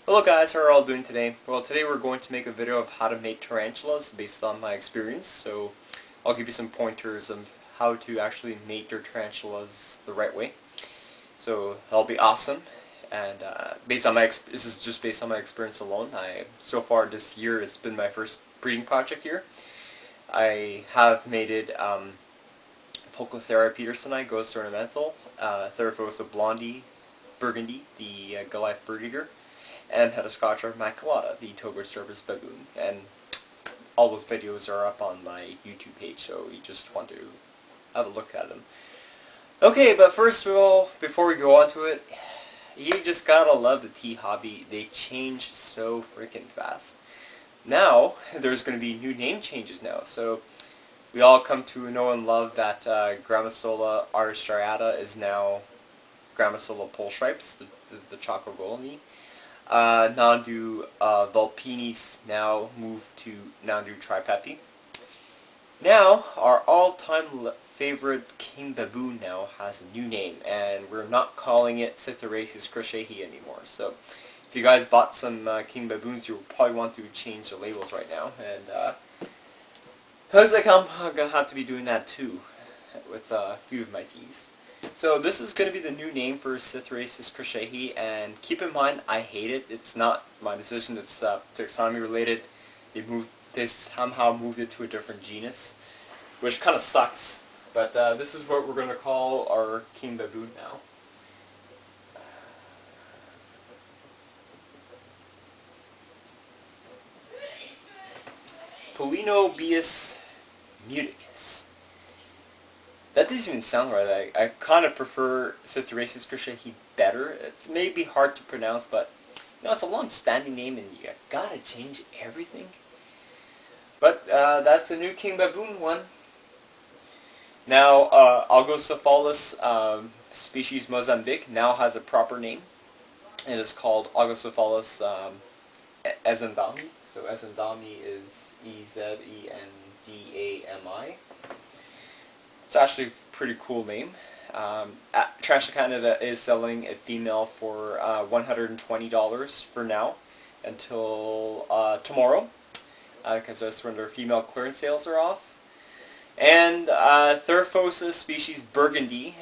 Hello guys, how are you all doing today? Well, today we're going to make a video of how to make tarantulas based on my experience. So I'll give you some pointers of how to actually make your tarantulas the right way. So that'll be awesome. And based on this is just based on my experience alone. So far this year has been my first breeding project here. I have mated Polcothera petersoni, Ghost ornamental, Theraphosa blondie, burgundy, the Goliath bird eater, and Pediscotra maculata, the Togor service baboon. And all those videos are up on my YouTube page, so you just want to have a look at them. Okay, but first of all, before we go on to it, you just gotta love the tea hobby. They change so freaking fast. Now, there's going to be new name changes now, so we all come to know and love that Grammosola striata is now Grammosola pole-stripes, the Chocogolni. Nandu vulpinis now moved to Nandu tripepi. Now, our all-time favorite king baboon now has a new name, and we're not calling it Citharischius crawshayi anymore. So, if you guys bought some king baboons, you'll probably want to change the labels right now. And looks like I'm gonna have to be doing that too, with a few of my teas. So this is going to be the new name for Citharischius crawshayi, and keep in mind, I hate it. It's not my decision. It's taxonomy related. They somehow moved it to a different genus, which kind of sucks. But this is what we're going to call our king baboon now. Pelinobius muticus. That doesn't even sound right. I kind of prefer Citharischius crawshayi better. It's maybe hard to pronounce, but you know, it's a long-standing name, and you gotta change everything. But that's a new king baboon one. Now, Augacephalus species Mozambique now has a proper name. It is called Augacephalus ezendami. So ezendami is ezendami. It's actually a pretty cool name. Trash Canada is selling a female for $120 for now until tomorrow, because that's when their female clearance sales are off. And Theraphosa species burgundy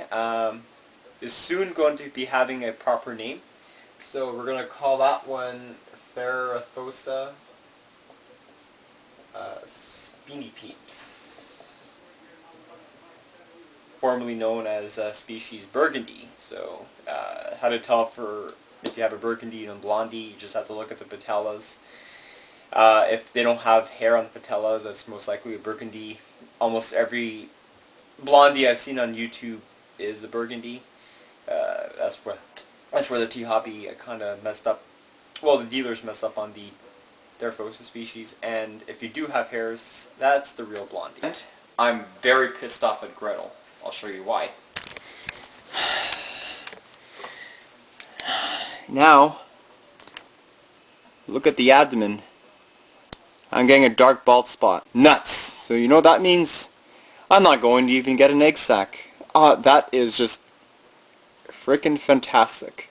is soon going to be having a proper name. So we're going to call that one Theraphosa spinipes, formerly known as species burgundy. So how to tell if you have a burgundy and a blondie, you just have to look at the patellas. If they don't have hair on the patellas, that's most likely a burgundy. Almost every blondie I've seen on YouTube is a burgundy. That's where the tea hobby kind of messed up. Well, the dealers messed up on the Theraphosa species, and if you do have hairs, that's the real blondie. And I'm very pissed off at Gretel. I'll show you why. Now, look at the abdomen. I'm getting a dark bald spot. Nuts! So you know what that means? I'm not going to even get an egg sac. That is just frickin' fantastic.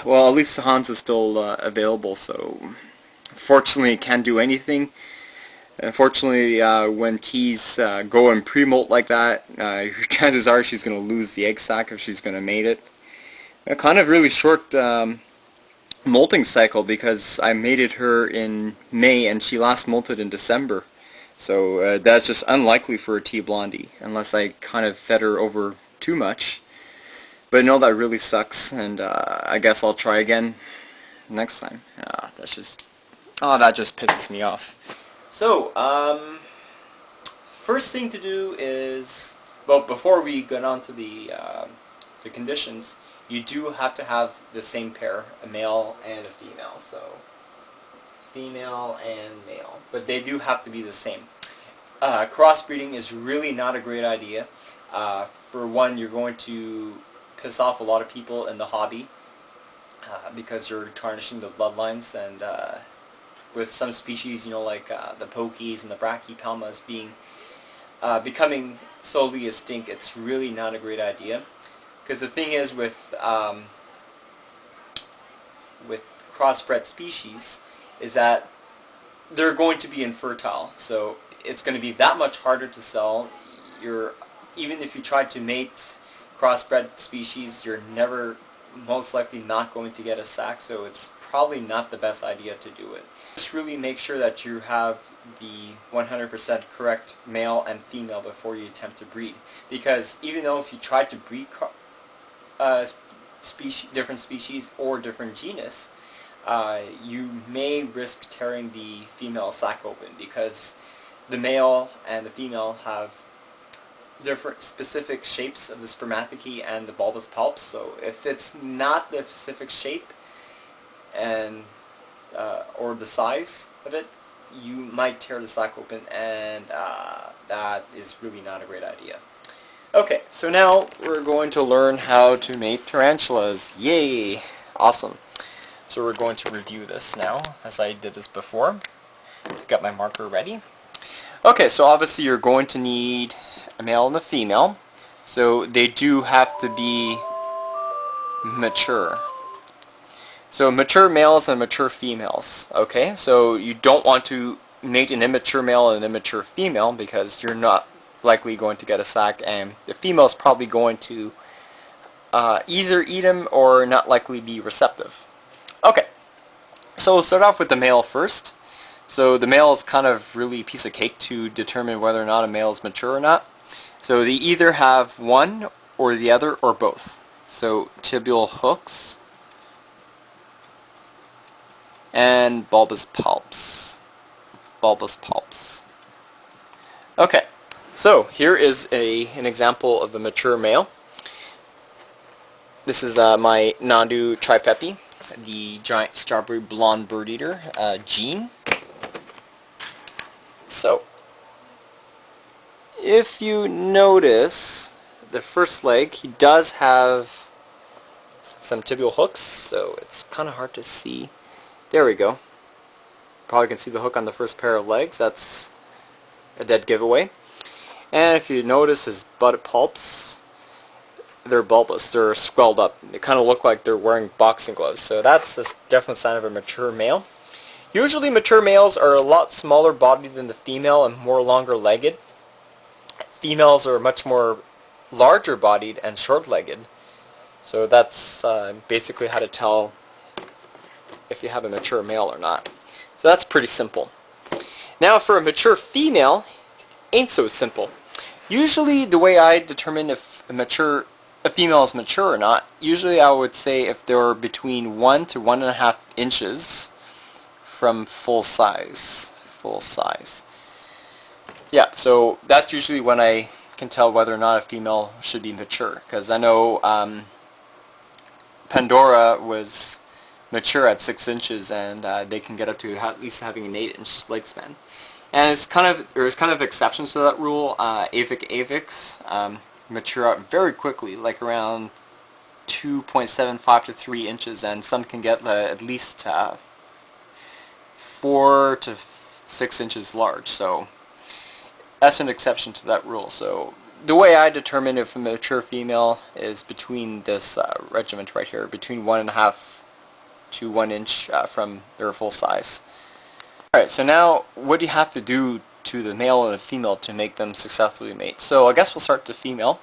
Well, at least Hans is still available, so fortunately it can't do anything. Unfortunately, when teas go in pre-molt like that, chances are she's going to lose the egg sac if she's going to mate it. A kind of really short molting cycle, because I mated her in May and she last molted in December. So that's just unlikely for a tea blondie, unless I kind of fed her over too much. But no, that really sucks, and I guess I'll try again next time. That just pisses me off. So, first thing to do is, well, before we get on to the conditions, you do have to have the same pair, a male and a female. So, female and male, but they do have to be the same. Crossbreeding is really not a great idea. For one, you're going to piss off a lot of people in the hobby because you're tarnishing the bloodlines, and with some species, you know, like the pokies and the brachypalmas becoming solely extinct, it's really not a great idea. Because the thing is, with with crossbred species is that they're going to be infertile. So it's going to be that much harder to sell. Even if you try to mate crossbred species, you're never most likely not going to get a sac, so it's probably not the best idea to do it. Just really make sure that you have the 100% correct male and female before you attempt to breed. Because even though if you try to breed different species or different genus, you may risk tearing the female sac open, because the male and the female have different specific shapes of the spermathecae and the bulbous palps. So if it's not the specific shape and or the size of it, you might tear the sac open, and that is really not a great idea. Okay, so now we're going to learn how to mate tarantulas. Yay! Awesome. So we're going to review this now, as I did this before. Just got my marker ready. Okay, so obviously you're going to need a male and a female. So they do have to be mature. So mature males and mature females. Okay, so you don't want to mate an immature male and an immature female, because you're not likely going to get a sac, and the female is probably going to either eat him or not likely be receptive. Okay, so we'll start off with the male first. So the male is kind of really a piece of cake to determine whether or not a male is mature or not. So they either have one or the other or both. So tibial hooks and bulbous palps. Bulbous palps. Okay, so here is an example of a mature male. This is my Nandu tripepi, the giant strawberry blonde bird eater, gene. So, if you notice the first leg, he does have some tibial hooks, so it's kind of hard to see. There we go. Probably can see the hook on the first pair of legs. That's a dead giveaway. And if you notice his butt palps, they're bulbous. They're swelled up. They kind of look like they're wearing boxing gloves. So that's a definite sign of a mature male. Usually mature males are a lot smaller bodied than the female and more longer legged. Females are much more larger bodied and short legged. So that's basically how to tell if you have a mature male or not. So that's pretty simple. Now for a mature female, ain't so simple. Usually the way I determine if a female is mature or not, usually I would say if they're between 1 to 1.5 inches from full size. Yeah, so that's usually when I can tell whether or not a female should be mature, because I know Pandora was mature at 6 inches, and they can get up to at least having an 8-inch leg span. And there's kind of exceptions to that rule. Avics mature out very quickly, like around 2.75 to 3 inches, and some can get at least 4 to 6 inches large. So that's an exception to that rule. So the way I determine if a mature female is between this regiment right here, between 1.5 to 1 inch from their full size. Alright, so now what do you have to do to the male and the female to make them successfully mate? So I guess we'll start with the female.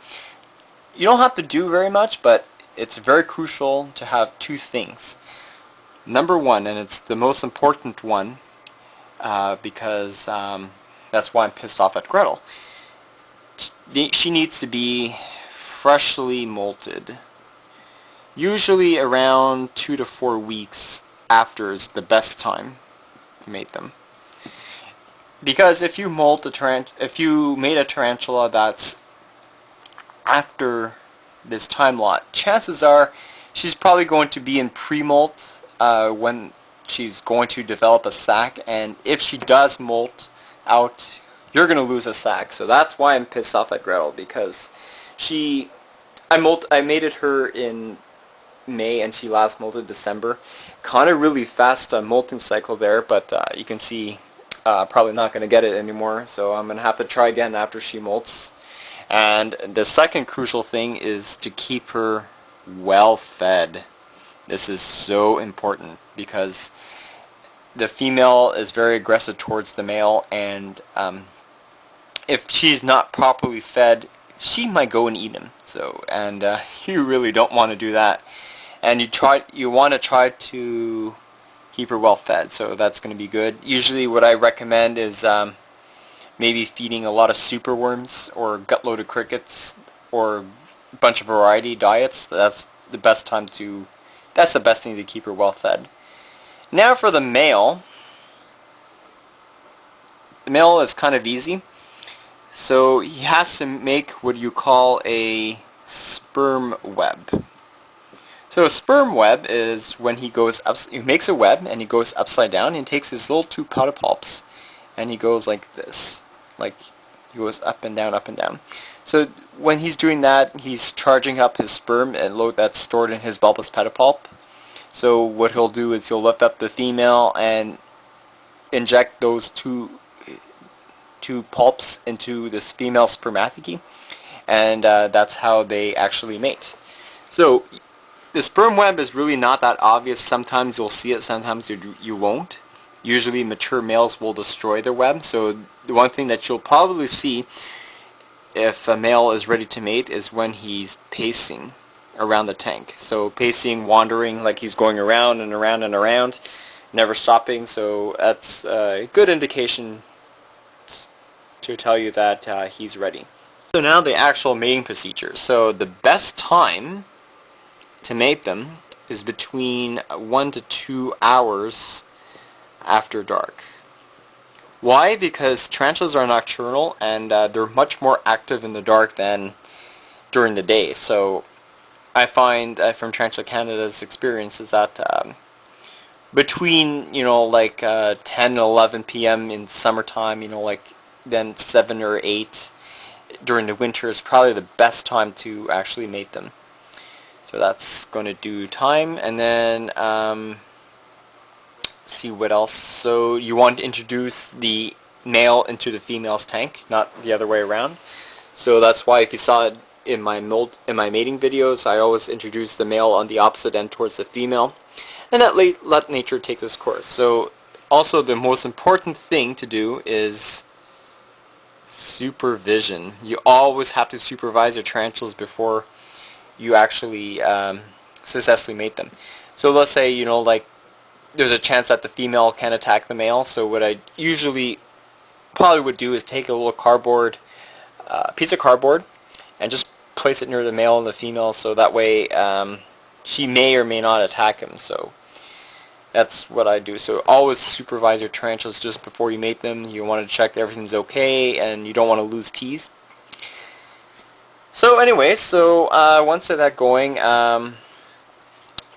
You don't have to do very much, but it's very crucial to have two things. Number one, and it's the most important one, because that's why I'm pissed off at Gretel. She needs to be freshly molted. Usually around 2 to 4 weeks after is the best time to mate them. Because if you mate a tarantula that's after this time lot, chances are she's probably going to be in pre-molt when she's going to develop a sac, and if she does molt out, you're going to lose a sac. So that's why I'm pissed off at Gretel, because I mated her in May and she last molted December. Kind of really fast molting cycle there, but you can see probably not going to get it anymore, so I'm going to have to try again after she molts. And the second crucial thing is to keep her well fed. This is so important because the female is very aggressive towards the male, and if she's not properly fed, she might go and eat him. So, and you really don't want to do that. And you want to try to keep her well fed, so that's going to be good. Usually what I recommend is maybe feeding a lot of superworms or gut-loaded crickets or a bunch of variety diets. That's the best thing to keep her well fed. Now for the male. The male is kind of easy. So he has to make what you call a sperm web. So a sperm web is when he makes a web and he goes upside down and takes his little two pedipalps and he goes like this. Like he goes up and down, up and down. So when he's doing that, he's charging up his sperm and load that's stored in his bulbous pedipalp. So what he'll do is he'll lift up the female and inject those two pulps into this female spermatozoa, and that's how they actually mate. So the sperm web is really not that obvious. Sometimes you'll see it, sometimes you won't. Usually mature males will destroy their web, so the one thing that you'll probably see if a male is ready to mate is when he's pacing around the tank. So pacing, wandering, like he's going around and around and around, never stopping, so that's a good indication to tell you that he's ready. So now the actual mating procedure. So the best time to mate them is between 1 to 2 hours after dark. Why? Because tarantulas are nocturnal and they're much more active in the dark than during the day. So I find from Tarantula Canada's experience is that between 10 and 11 p.m. in summertime, then 7 or 8 during the winter is probably the best time to actually mate them. So that's going to do time, and then see what else. So you want to introduce the male into the female's tank, not the other way around. So that's why if you saw it in my mating videos, I always introduce the male on the opposite end towards the female, and that let nature take its course. So also the most important thing to do is supervision. You always have to supervise your tarantulas before you actually successfully mate them. So let's say there's a chance that the female can attack the male. So what I usually probably would do is take a little piece of cardboard, and just place it near the male and the female, so that way she may or may not attack him. So that's what I do. So always supervise your tarantulas just before you mate them. You want to check that everything's okay and you don't want to lose teas. So anyway, once I get that going,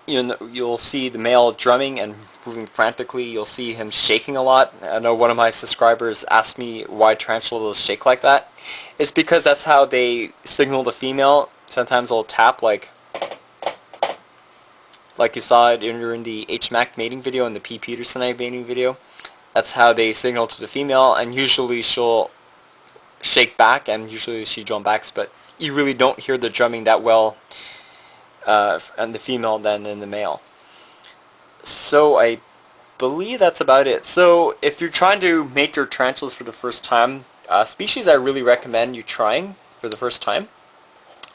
you'll see the male drumming and moving frantically. You'll see him shaking a lot. I know one of my subscribers asked me why tarantulas shake like that. It's because that's how they signal the female. Sometimes they'll tap like you saw it during the HMAC mating video and the P. Petersonite mating video. That's how they signal to the female, and usually she'll shake back, and usually she drum backs, but you really don't hear the drumming that well in the female than in the male. So I believe that's about it. So if you're trying to mate your tarantulas for the first time, species I really recommend you trying for the first time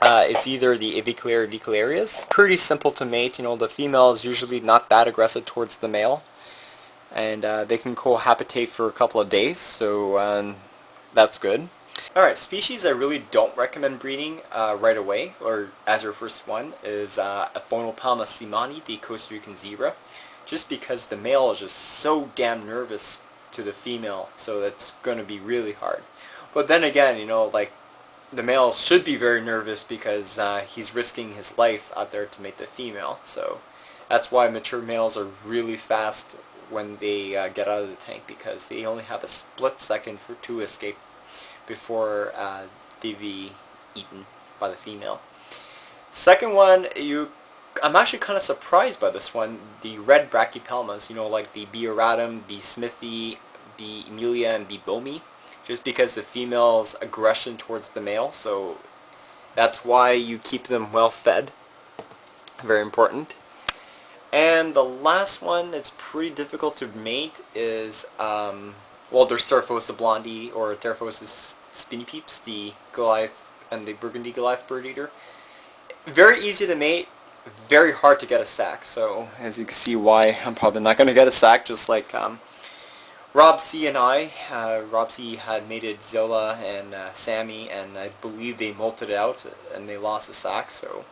is either the Avicularia avicularius. Pretty simple to mate. The female is usually not that aggressive towards the male, and they can cohabitate for a couple of days, so that's good. Alright, species I really don't recommend breeding right away, or as your first one, is Aphonopelma simani, the Costa Rican zebra, just because the male is just so damn nervous to the female, so that's going to be really hard. But then again, the male should be very nervous because he's risking his life out there to mate the female, so that's why mature males are really fast when they get out of the tank, because they only have a split second to escape before they be eaten by the female. Second one, I'm actually kind of surprised by this one, the red brachypelmas, like the B. auratum, B. smithi, B. emilia, and B. bomi, just because the female's aggression towards the male, so that's why you keep them well fed. Very important. And the last one that's pretty difficult to mate is, well, there's Theraphosa blondie or Theraphosa spinipes, the Goliath and the burgundy Goliath bird eater. Very easy to mate, very hard to get a sack. So as you can see why I'm probably not going to get a sack, just like Rob C and I. Rob C had mated Zilla and Sammy, and I believe they molted it out and they lost a sack, so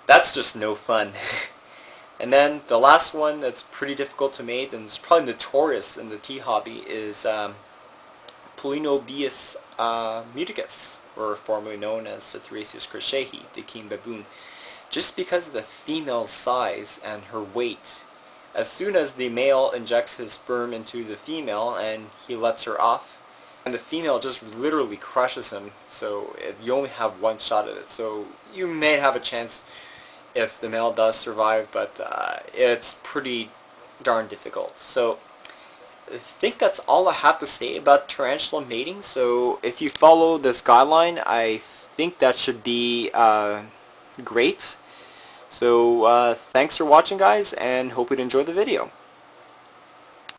that's just no fun. And then the last one that's pretty difficult to mate, and it's probably notorious in the tea hobby, is Pelinobius muticus, or formerly known as Citharischius crawshayi, the king baboon. Just because of the female's size and her weight, as soon as the male injects his sperm into the female and he lets her off, and the female just literally crushes him, so you only have one shot at it. So you may have a chance if the male does survive, but it's pretty darn difficult. So I think that's all I have to say about tarantula mating. So if you follow this guideline, I think that should be great. So thanks for watching, guys, and hope you enjoyed the video.